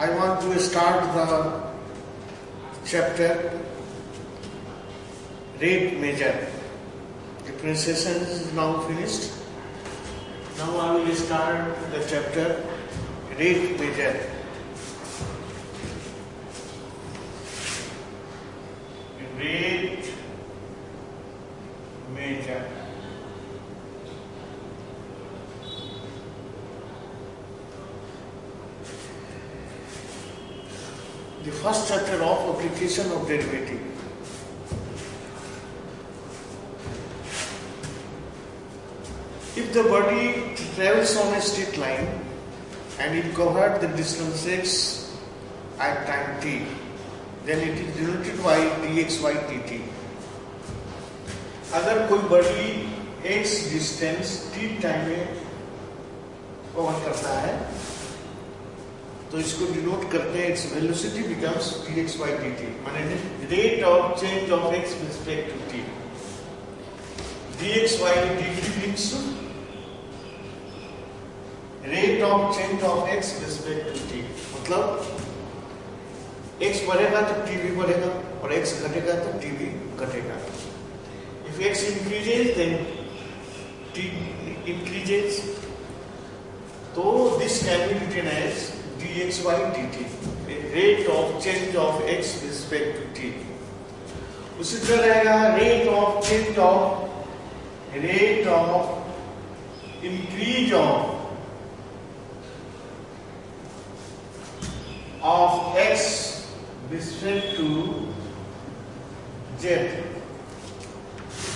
I want to start the chapter rate measure. Differentiation is now finished. Now I will start the chapter rate measure. Rate measure. The first chapter of application of derivative. If the body travels on a straight line and it covered the distance x at time t, then it is denoted by dxy dt. अगर कोई body x distance t time में cover करता है तो इसको denote करते हैं, its velocity becomes dxy dt, माने rate of change of x with respect to t. dxy dt means rate of change of x with respect to t. मतलब x बढ़ेगा तो t भी बढ़ेगा और x घटेगा तो t भी घटेगा. If x increases then t increases. तो this can be written as dxy dt, rate of change of x with respect to t. उसी तरह रहेगा rate of change of increase of x with respect to z.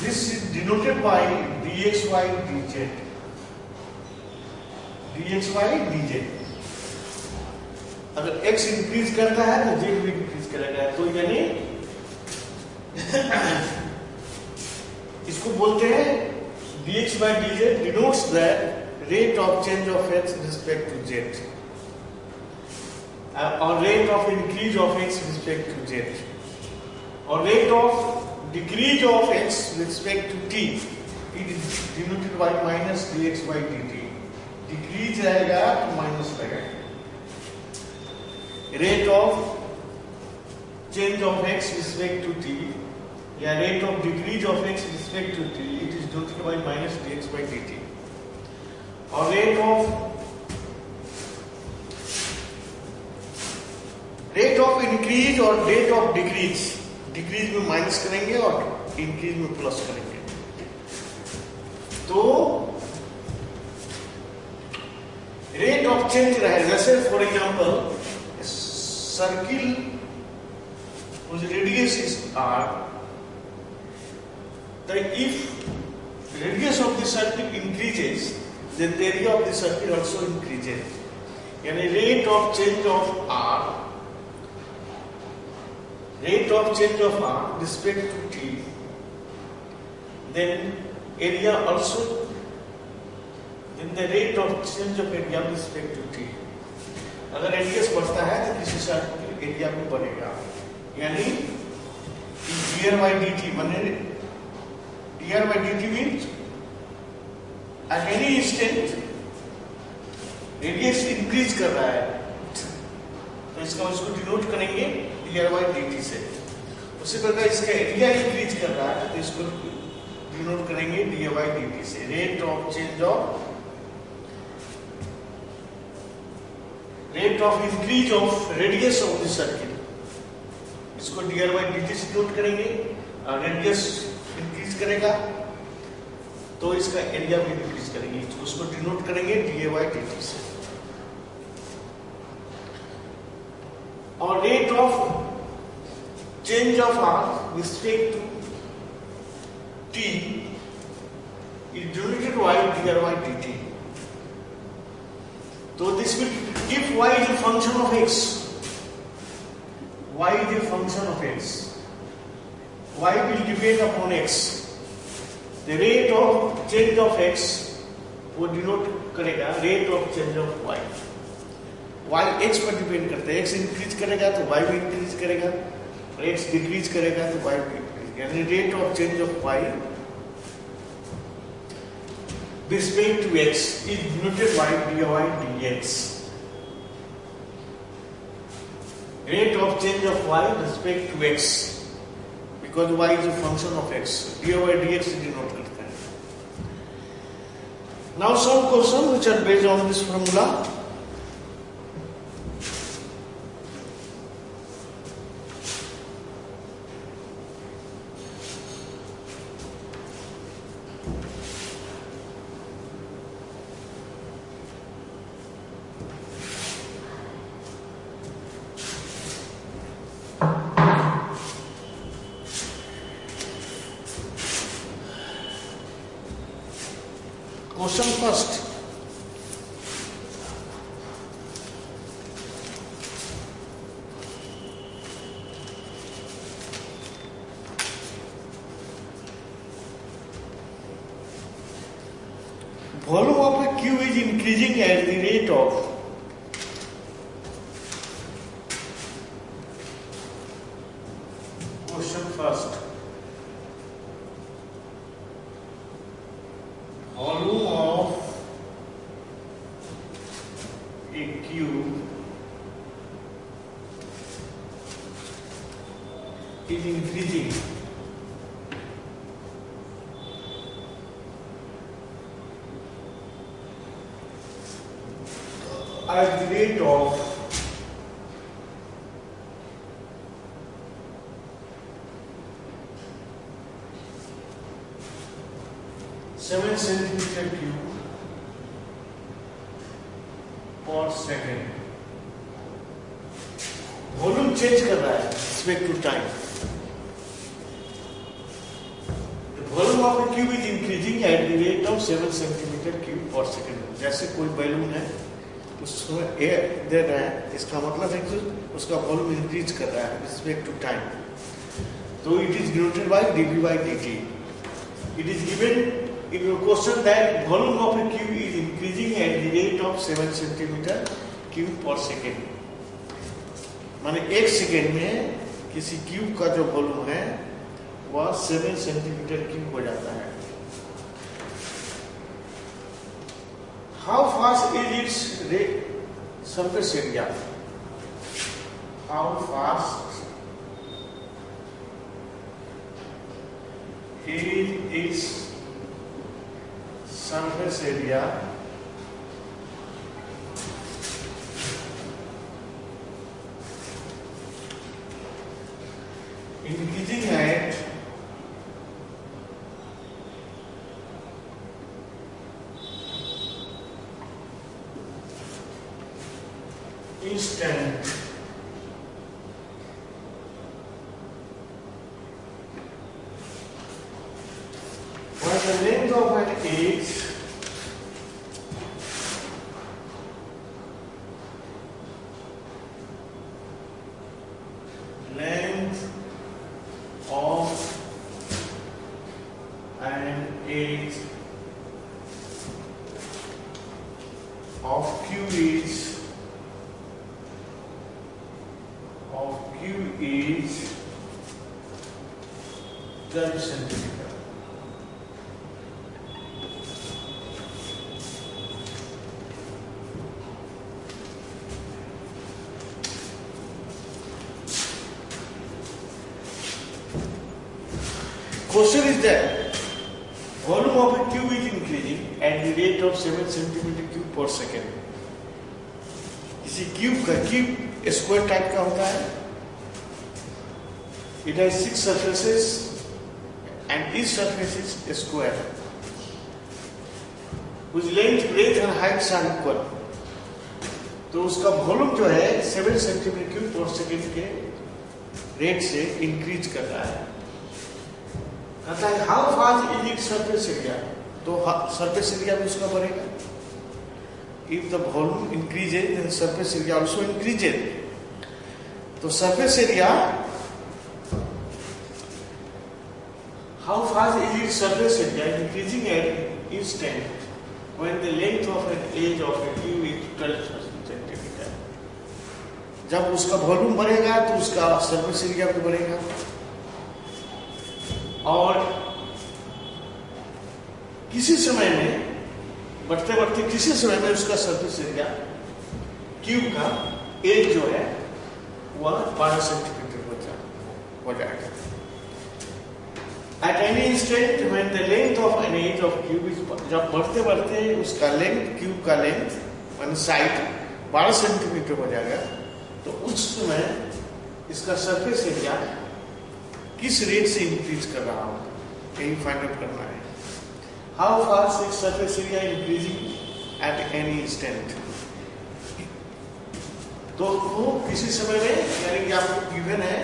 This is denoted by dxy dz. dxy dz. अगर x increase करता है तो z भी increase करेगा, तो यानी इसको बोलते हैं dx by dz denotes the rate of change of x with respect to z or rate of increase of x with respect to z or rate of decrease of x with respect to t. It is denoted by minus dx by dt. Decrease रहेगा तो minus रहेगा. Rate of change of x with respect to t या rate of decrease of x with respect to t, it is denoted by minus dx by dt. और rate of increase और rate of decrease, decrease में minus करेंगे और increase में plus करेंगे. तो rate of change रहेगा, जैसे for example circle whose radius is r, then if radius of the circle increases then the area of the circle also increases. यानी rate of change of r with respect to t, then area also, then the rate of change of area with respect to t. अगर radius बढ़ता है तो किसी circle area में बढ़ेगा, यानी dr by dt बने. dr by dt means at any instant radius increase कर रहा है, तो इसको डिनोट करेंगे dr by dt से. उसी प्रकार इसका एरिया इंक्रीज कर रहा है तो इसको डिनोट करेंगे dr by dt से. Rate of change of rate of increase of radius of the circle, इसको dr by dt से डिनोट करेंगे. रेडियस इंक्रीज करेगा तो इसका एरिया भी इंक्रीज करेंगे, उसको डिनोट करेंगे dA by dt से. और rate of change of r with respect to t is denoted by dr by dt. So this will, if y is a function of x, y is a function of x, y will depend upon x. The rate of change of x वो denote करेगा rate of change of y. y x पर depend करता है, x increase करेगा तो y भी increase करेगा, x decrease करेगा तो y भी इंक्रीज, यानी rate of change of y with respect to x is denoted by dy dx. rate of change of y respect to x, because y is a function of x, dy by dx denote करता है. Now some questions which are based on this formula. Question first. Volume of a cube is increasing at the rate of question first. Volume of a cube is increasing at the rate of 7 centimeter cube per second. Volume change कर रहा है respect to time. The volume of a cube is increasing at the rate of 7 centimeter cube per second. जैसे कोई balloon है उसमें air दे रहा है, इसका मतलब है कि उसका वॉल्यूम इंक्रीज कर रहा है रिस्पेक्ट टू टाइम. तो it is denoted by dv by dt. It is given in your question that volume of a cube is increasing at the rate of 7 centimeter cube per second. माने 1 second में किसी cube का जो volume है वह 7 centimetre cube हो जाता है. How fast is its surface area? How fast is it's surface area increasing at instant when the length of an edge is 12 centimeter. Question is that volume of a cube is increasing at the rate of 7 centimeter cube per second. किसी cube का cube square type का होता है. It has 6 surfaces and each surface is a square whose length, breadth and heights are equal. तो उसका volume जो है 7 centimetre cube पर सेकेंड के रेट से इंक्रीज कर रहा है. कहता है how fast is it surface area? तो सरफेस एरिया भी उसका बढ़ेगा. If the volume increases then surface area also increases. तो surface area how fast is its surface area increasing at instant when the length of an edge of a cube is 12 centimeter. जब उसका volume बढ़ेगा तो उसका surface area भी बढ़ेगा. और किसी समय में बढ़ते बढ़ते किसी समय में उसका सरफेस एरिया क्यूब का एज जो है वह 12 सेंटीमीटर हो जाएगा। At any instant when the length of an edge of cube is, जब बढ़ते बढ़ते उसका लेंथ, क्यूब का लेंथ मान साइड 12 सेंटीमीटर हो जाएगा, तो उस समय इसका सरफेस एरिया किस रेट से इंक्रीज कर रहा होगा, यही फाइंड आउट करना है। How fast is surface area increasing at any instant. तो वो किसी समय में, यानी कि आपको गिवन है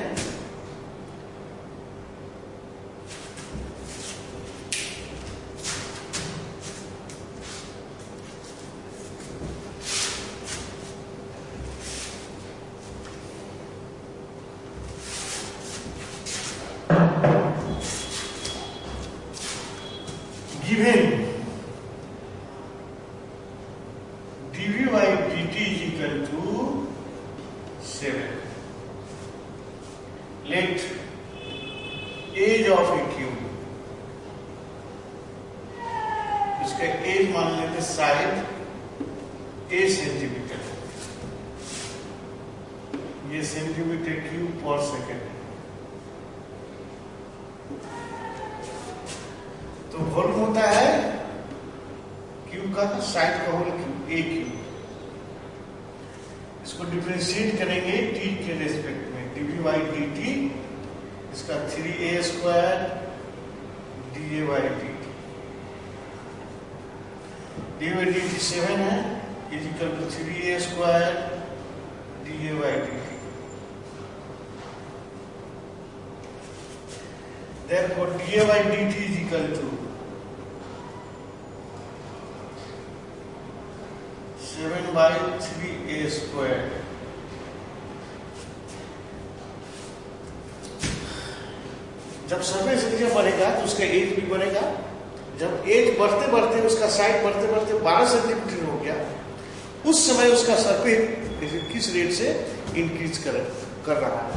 given dv by dt is equal to 7. Let edge of a cube, इसका एज मान लेते साइड a सेंटीमीटर, ये सेंटीमीटर क्यूब पर सेकेंड। तो वॉल्यूम होता है क्यूब का, साइड का होल क्यूब ए क्यूब। इसको डिफरेंशिएट करेंगे टी के रेस्पेक्ट में, dv बाई dt, इसका 3a square dA by dt, dA by dt 7 है, is equal to 3a square dA by dt। Therefore dA by dt is equal to 7 by 3a square। जब surface area बढ़ेगा तो उसका as भी बढ़ेगा। जब as बढ़ते बढ़ते उसका साइड बढ़ते बढ़ते 12 सेंटीमीटर हो गया, उस समय उसका सरफेस किस रेट से इंक्रीज कर रहा है।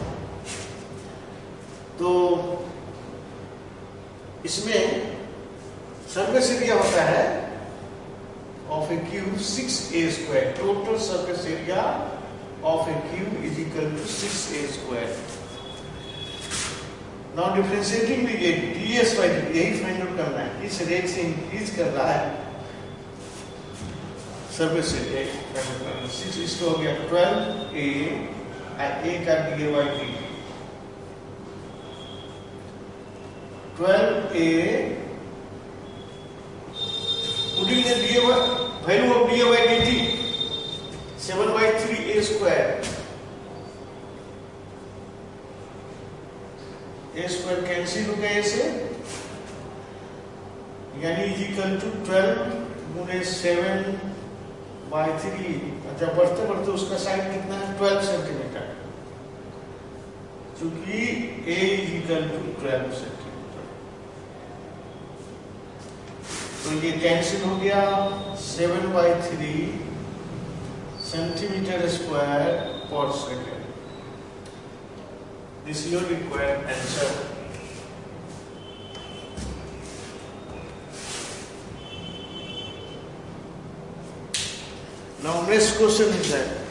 तो इसमें सरफेस एरिया होता है of a cube 6a square. Total surface area of a cube is equal to 6a square. Now differentiating the ds by dt, यही फाइंड आउट करना है किस रेट से इंक्रीज कर रहा है सरफेस एरिया। 6 इसको हो गया 12a, a का dA by dt 12a, putting the value of dA by dt 7 by 3a square, a square cancel हो गया से, यानी इज इक्वल टू 12 गुणे 7 by 3। जब बढ़ते बढ़ते उसका साइड कितना है 12 सेंटीमीटर, चूंकि a is equal to 12 centimetre. तो ये कैंसिल हो गया, 7 by 3 सेंटीमीटर स्क्वायर पर second. This your required answer. Now next question is that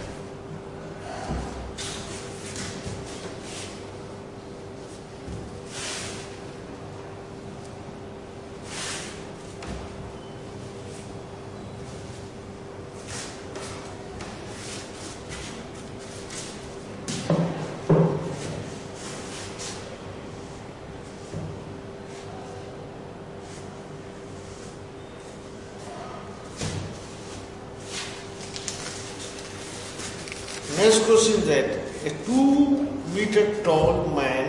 Next question is that a 2-meter tall man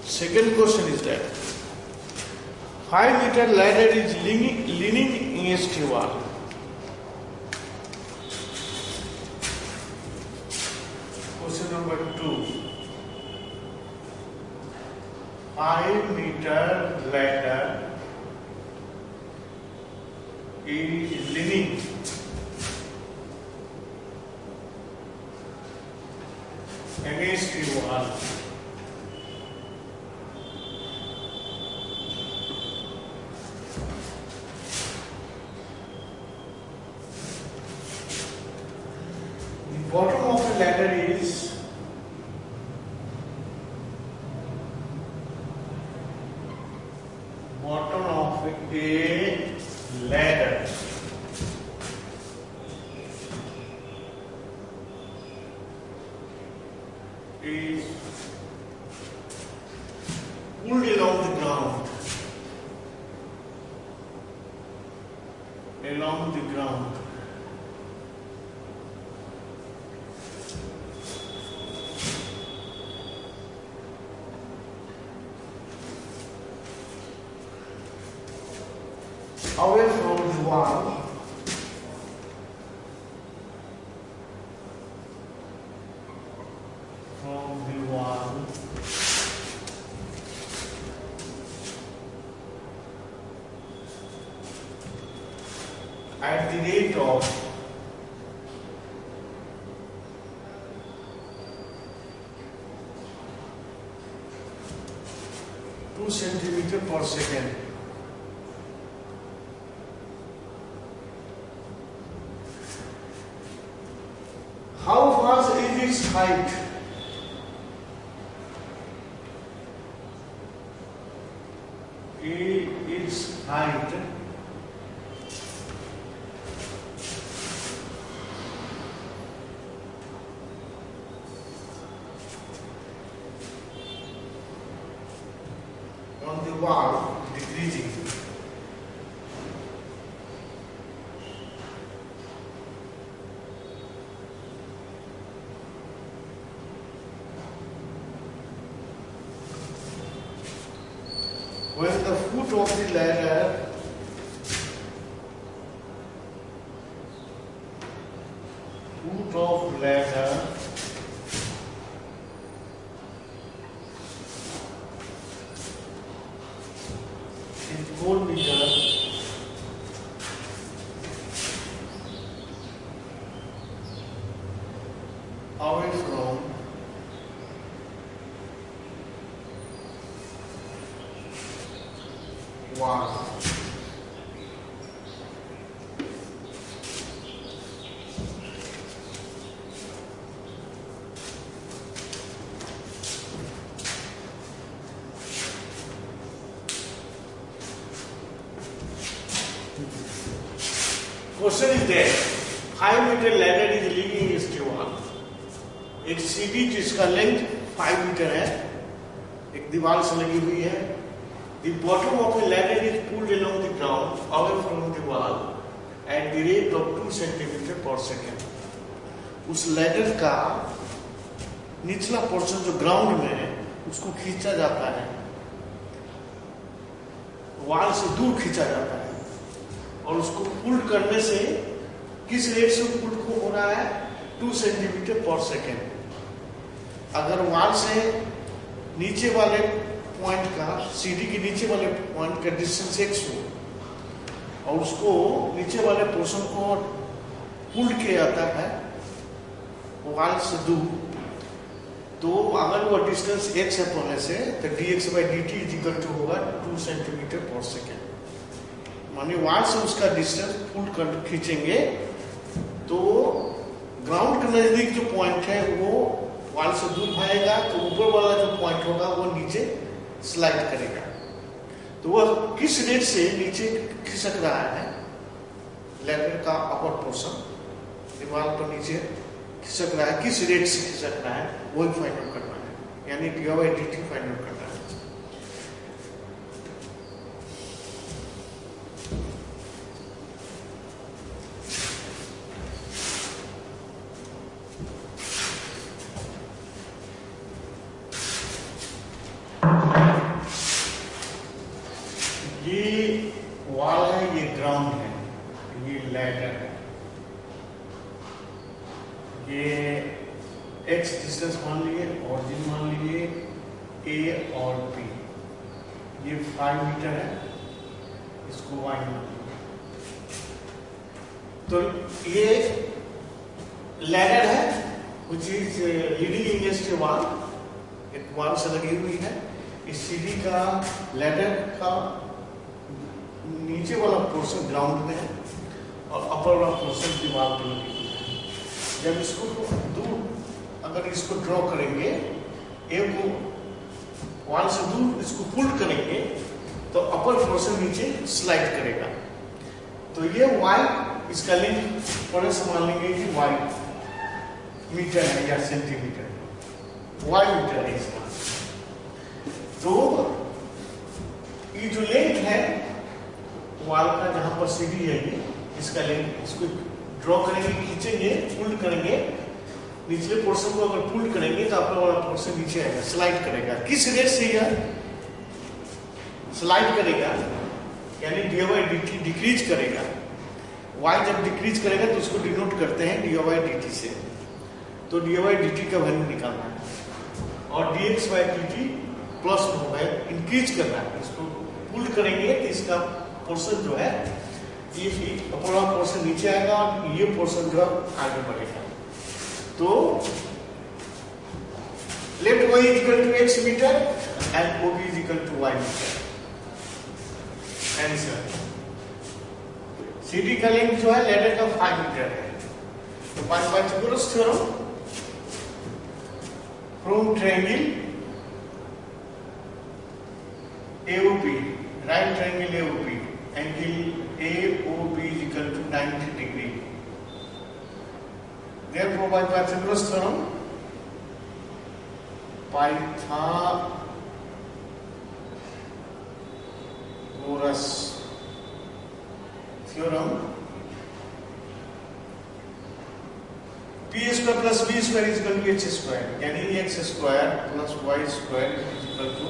second question is that 5-meter ladder is leaning against a wall. Question number 2. 5-meter ladder is leaning against a wall. of a ladder is pulled along the ground, away from the wall, at the rate of 2 centimeters per second. How far is its height? Its height on the wall decreasing. When the foot of the ladder is 4 meters away from wall. Question is there, 5 meter ladder is leaning against the wall. एक सीढ़ी जिसका length 5 metre है, एक दीवार से लगी हुई है. The bottom of the ladder is pulled along the ground away from the wall at the rate of 2 centimeters per second. उस लैडर का निचला पोर्शन जो ग्राउंड में है उसको खींचा जाता है, वॉल से दूर खींचा जाता है, और उसको पुल करने से किस रेट से पुल को हो रहा है? 2 सेंटीमीटर पर सेकेंड. अगर वॉल से नीचे वाले पॉइंट का, सीढ़ी के नीचे वाले पॉइंट का डिस्टेंस x हो और उसको नीचे वाले पोर्शन को पुल किया जाता है वॉल से दूर, तो अगर वो डिस्टेंस x है पहले से, तो dx/dt इज इक्वल टू होगा 2 सेंटीमीटर पर सेकेंड. माने वॉल से उसका डिस्टेंस पुल कर खींचेंगे तो ग्राउंड के नजदीक जो पॉइंट है वो वॉल से दूर भागेगा, तो ऊपर वाला जो पॉइंट होगा वो नीचे स्लाइड करेगा. तो वह किस रेट से नीचे खिसक रहा है, लैडर का अपर पोर्शन दीवार पर नीचे खिसक रहा है, किस रेट से खिसक रहा है वही फाइंड आउट करना है, यानी dy/dt फाइंड आउट करना है. ये वॉल है, ये ग्राउंड है, ये लैडर है, ये x डिस्टेंस मान लिए, ऑरिजिन मान लिए a और b, ये 5 मीटर है, इसको y मान लिए. तो ये लैडर है which is leading against a wall, एक वॉल से लगी हुई है. इस सीढ़ी का लैडर का नीचे वाला पोर्शन ग्राउंड में है और अपर वाला पोर्शन दीवार पर लगी हुई है. जब इसको दूर, अगर इसको ड्रॉ करेंगे, एक को वॉल से दूर इसको पुल करेंगे तो अपर पोर्शन नीचे स्लाइड करेगा। तो ये y, इसका लेंथ थोड़ा सा मान लेंगे कि y मीटर है या सेंटीमीटर, y मीटर है इसका। तो ये जो लेंथ है वॉल का, जहां पर सीढ़ी है ये, इसका लेंथ, इसको ड्रॉ करेंगे, खींचेंगे, पुल करेंगे, निचले पोर्शन को अगर पुल करेंगे तो आपका वाला पोर्शन नीचे आएगा, स्लाइड करेगा। किस रेट से यह स्लाइड करेगा, यानी dy dt डिक्रीज करेगा। y जब डिक्रीज करेगा तो इसको डिनोट करते हैं dy dt से। तो dy dt का वैल्यू निकालना है और dx by dt प्लस होगा, इंक्रीज करना है। इसको पुल करेंगे तो इसका पोर्शन जो है ये अपर पोर्शन नीचे आएगा और ये पोर्शन जो आगे बढ़ेगा। तो let y equal to x metre and OB is equal to y metre. Answer CD का लेंथ जो है लैडर का 5 मीटर है। तो Pythagoras theorem from triangle AOP, right triangle AOP, angle AOP is equal to 90 degree. Therefore, by Pythagoras theorem, P square plus B square is equal to H square, यानी X square plus Y square is equal to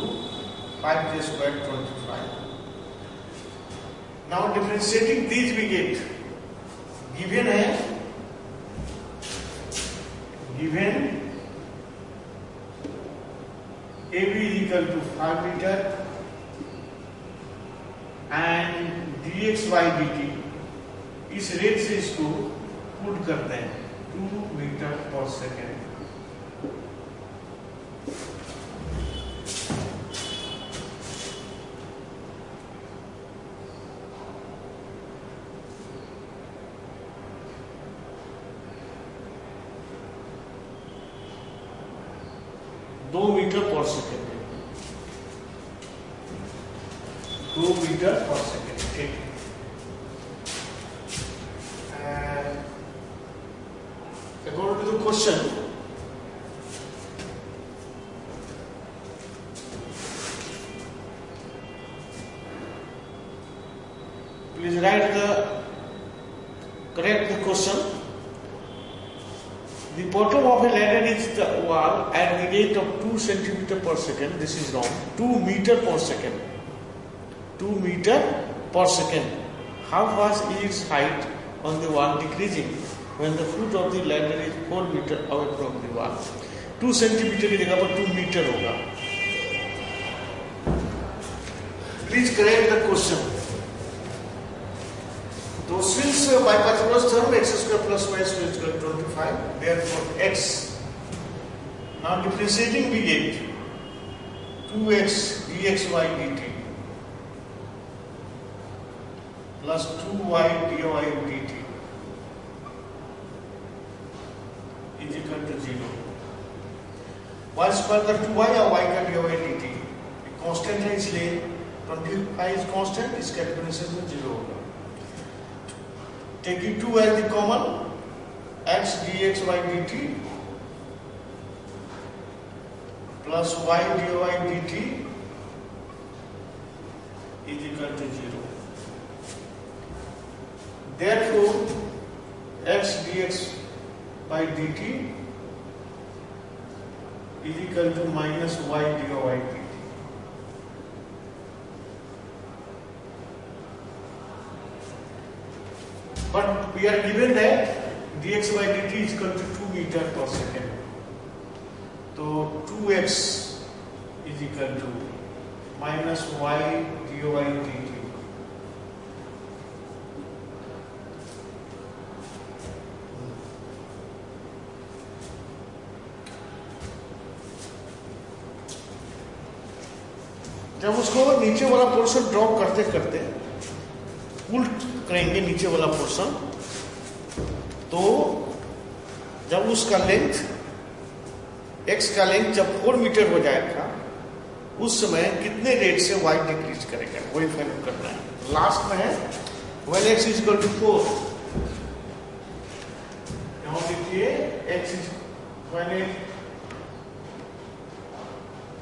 5J square 25. Now differentiating these we get given है, given AB is equal to 5 meter and dx by dt, इस rate से इसको put करते हैं 2 metre पर second. दो metre पर second, 2 metre पर सेकेंड। ठीक, according to the question, please write the correct the question. The bottom of a ladder is the wall at the rate of 2 centimeter per second. This is wrong. 2 meter per second. 2 meter per second. How fast is its height on the wall decreasing when the foot of the ladder is 4 meter away from the wall? 2 centimeter की जगह पर 2 meter होगा. Please correct the question. So since by Pythagoras theorem x square plus y square is equal to 25, therefore x, now differentiating we get 2x dxy dt plus 2y dy dt is equal to 0. y square का 2y या y का dy dt constant है, इसलिए 25 is constant, इसका exponential में 0 होगा. Taking 2 as the common, x dx by dt plus y dy dt is equal to 0. Therefore, x dx by dt is equal to minus y dy dt. But we are given that dx by dt is equal to 2 meter per second. So 2x is equal to minus y dy dt. जब उसको नीचे वाला portion drop करते करते पुल करेंगे नीचे वाला portion, तो जब उसका लेंथ x का लेंथ जब 4 मीटर हो जाएगा उस समय कितने रेट से y डिक्रीज करेगा, वही फाइंड करना है। लास्ट में है when x is equal to 4, यहाँ देखिए x is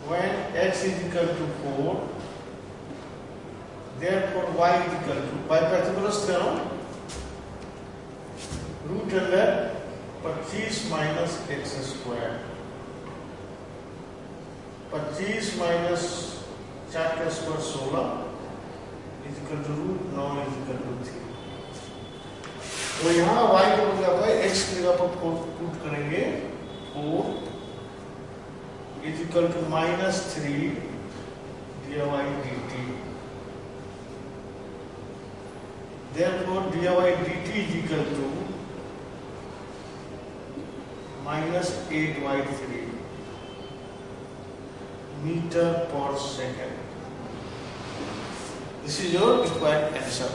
when x is equal to 4, therefore y is equal to by Pythagoras theorem root under 25 minus x square, 25 minus 4 का square 16 is equal to root 9 is equal to 3। तो यहाँ y को जगह पर x की जगह पर 4 put करेंगे, 4 is equal to minus 3 dy dt। Therefore dy dt is equal to minus 8y3 meter per second। This is your required answer।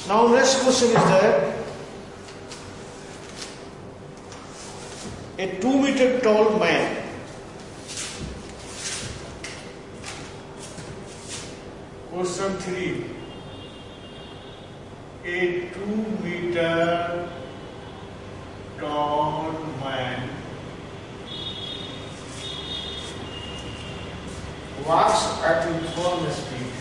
Now next question is that a 2 meter tall man question 3, a 2 meter tall man walks at uniform speed,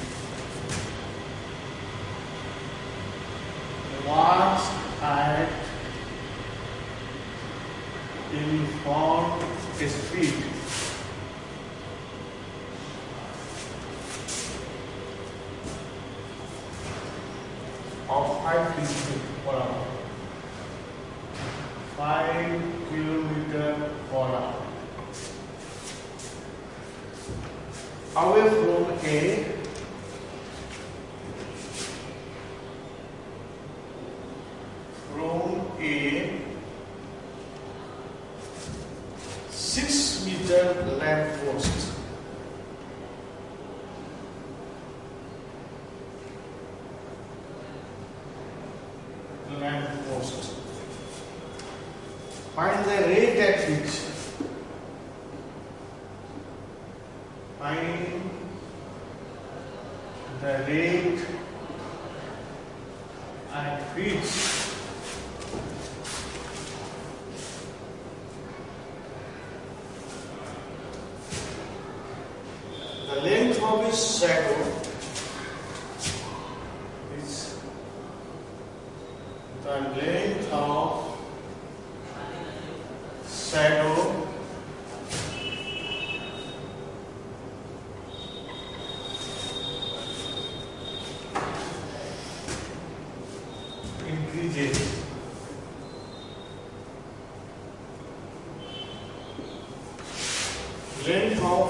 walks at uniform speed of 5 km per hour, 5 km per hour away from a lamp post, find the rate at which, find the rate at which the length of his shadow is the length of shadow increases. Length of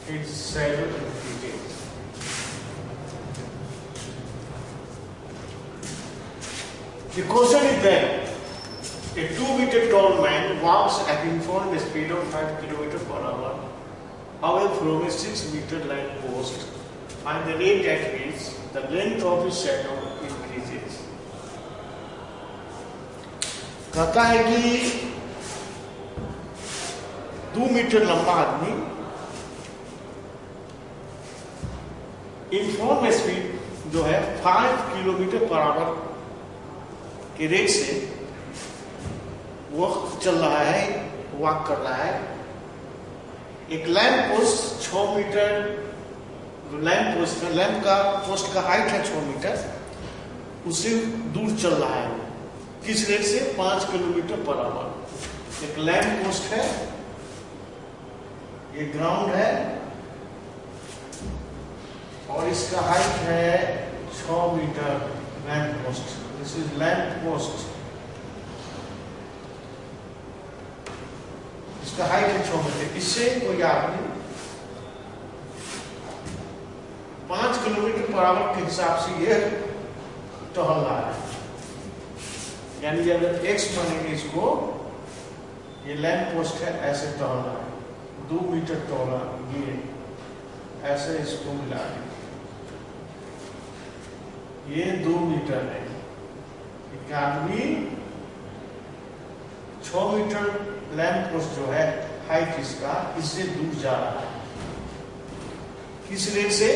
its shadow increases. The question is that a 2 meter tall man walks at uniform speed of 5 km per hour away from a 6 meter lamp post, and the rate at which the length of his shadow increases. कहता है कि 2 metre लंबा आदमी uniform speed जो है 5 kilometre पर our के rate से वो चल रहा है, वॉक कर रहा है। एक lamp post 6 metre, lamp post का हाइट है 6 मीटर, उससे दूर चल रहा है। किस रेट से? 5 किलोमीटर पर आवर। एक लैंप पोस्ट है, ये ग्राउंड है, और इसका हाइट है 6 metre. Lamp post, this is lamp post, इसका हाइट है 6 मीटर। इससे कोई आदमी 5 किलोमीटर पर आवर के हिसाब से ये टहल रहा है। यानी अगर एक्स मानेंगे इसको, ये लैंप पोस्ट है, ऐसे टहल रहा है, 2 मीटर टहला, ये ऐसे इसको मिला है, ये 2 मीटर है। एक आदमी 6 मीटर लैंप पोस्ट जो है हाइट इसका, इससे दूर जा रहा है। किस रेट से?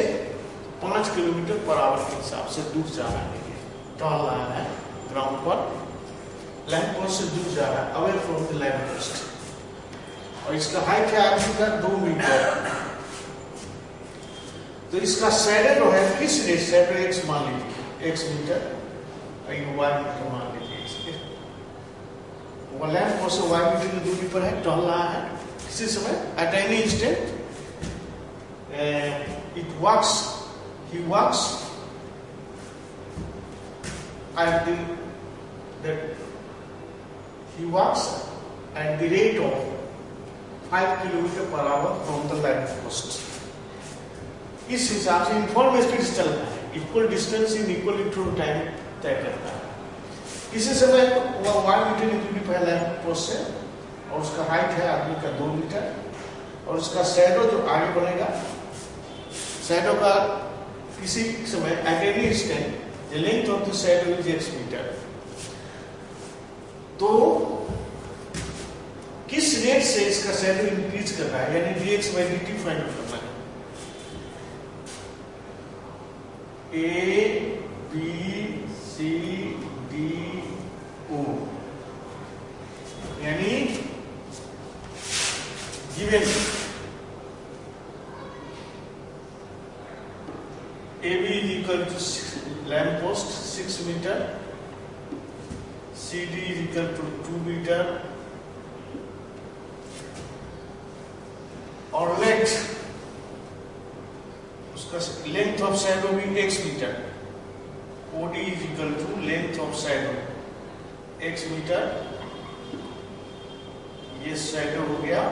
5 किलोमीटर पर आवर के हिसाब से दूर जा रहा है, टहल रहा है ग्राउंड पर, लैंप पोस्ट से दूर जा रहा है, away from the lamp post. और इसका हाइट है आदमी का 2 मीटर। तो इसका शैडो जो है किस रेट? शैडो एक्स मान लीजिए, x मीटर, y मीटर मान लीजिए इसके। वो लैंप पोस्ट से y मीटर की दूरी पर है, टहल रहा है। किसी समय at any instant it walks, he walks at the rate of 5 kilometre पर our from the lamp post. इस हिसाब से यूनिफॉर्म स्पीड से चलता है, equal distance in equal interval time तय करता है। इसी समय वह 1 मीटर की दूरी पर लैंप पोस्ट से, और उसका हाइट है आदमी का 2 मीटर, और उसका शैडो जो आगे बढ़ेगा, शैडो का किसी समय at any instant the length of the shadow is x metre. तो किस रेट से इसका शैडो इंक्रीज कर रहा है, यानी dx by dt फाइंड करना है। A B C D O, यानी given AB is equal to lamp post 6 meter, CD is equal to 2 meter, और लेंथ, उसका लेंथ ऑफ शैडो भी x metre, OD is equal to length of shadow x metre. ये shadow हो गया,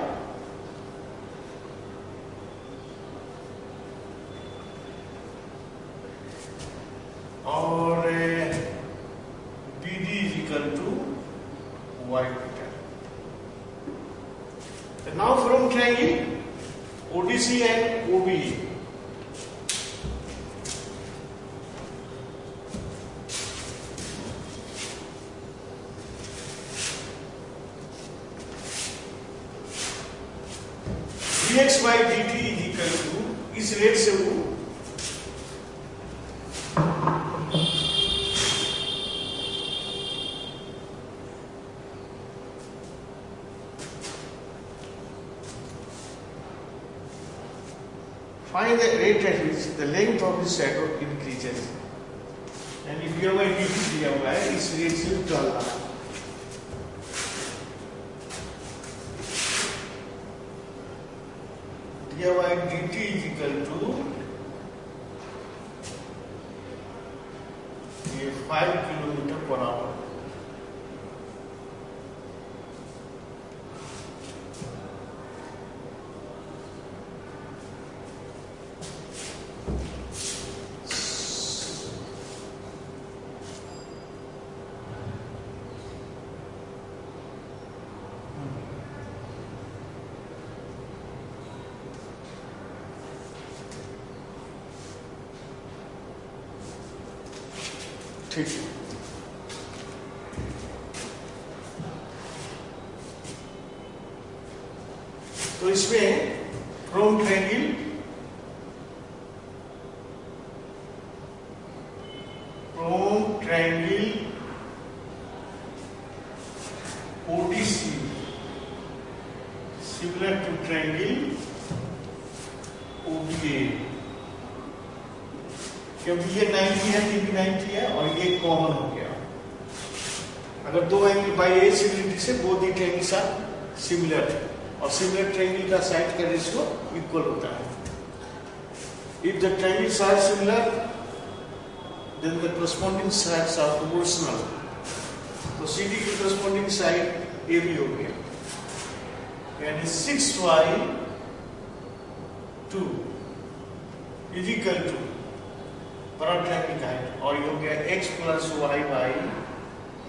और BD is equal to y metre. Now from triangle ODC and OBE, dx by dt is equal to, इस rate से वो find the rate at which the length of the shadow increases, and if you have a dt दिया हुआ है, इस rate से चल रहा है। दिया हुआ है dt is equal to ये 5 किलोमीटर पर आवर। ठीक है, तो इसमें from triangle ODC similar to triangle OBA, क्योंकि ये 90 है, ये भी 90 है और ये कॉमन हो गया। अगर दो एंगल बाय ए सिमिलरिटी से both the triangles are similar और सिमिलर ट्रायंगल का साइड का रेशियो इक्वल होता है। If the triangles are similar then the corresponding sides are proportional। तो CD की corresponding साइड ए भी हो गया, यानी 6y2 इज इक्वल टू बड़ा ट्रायंगल का है और ये हो गया x plus y by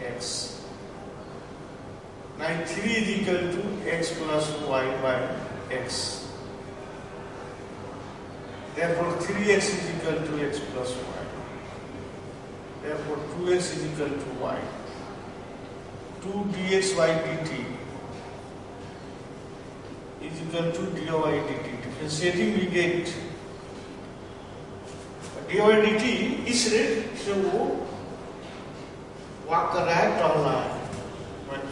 x। 3 is equal to x plus y by x। Therefore 3x is equal to x plus y। Therefore 2x is equal to y। 2 dx by dt is equal to dy dt। Differentiating we get dy dt इस rate से वो walk कर रहा है, turn रहा है,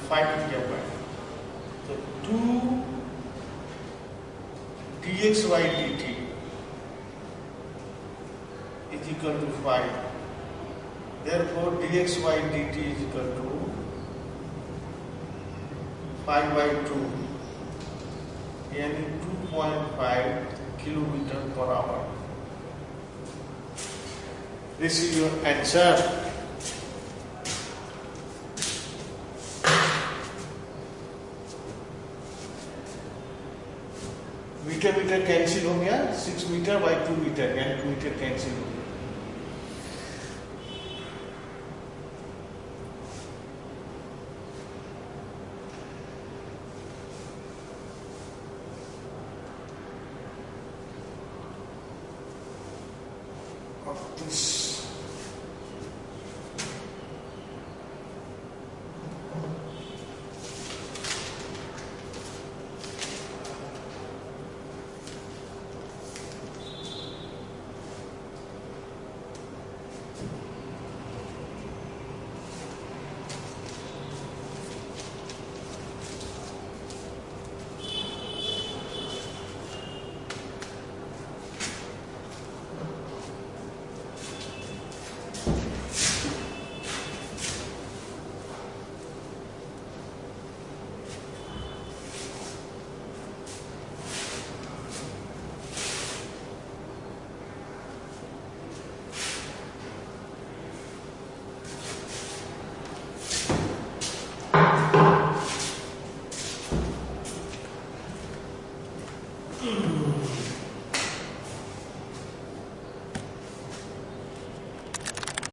5 किया हुआ है। तो 2 dx by dt is equal to 5। Therefore dx by dt is equal to 5 by 2 यानी 2.5 किलोमीटर पर hour. This is your answer। Metre metre cancel हो गया, 6 मीटर बाई 2 मीटर यानी 2 मीटर कैंसिल हो गया।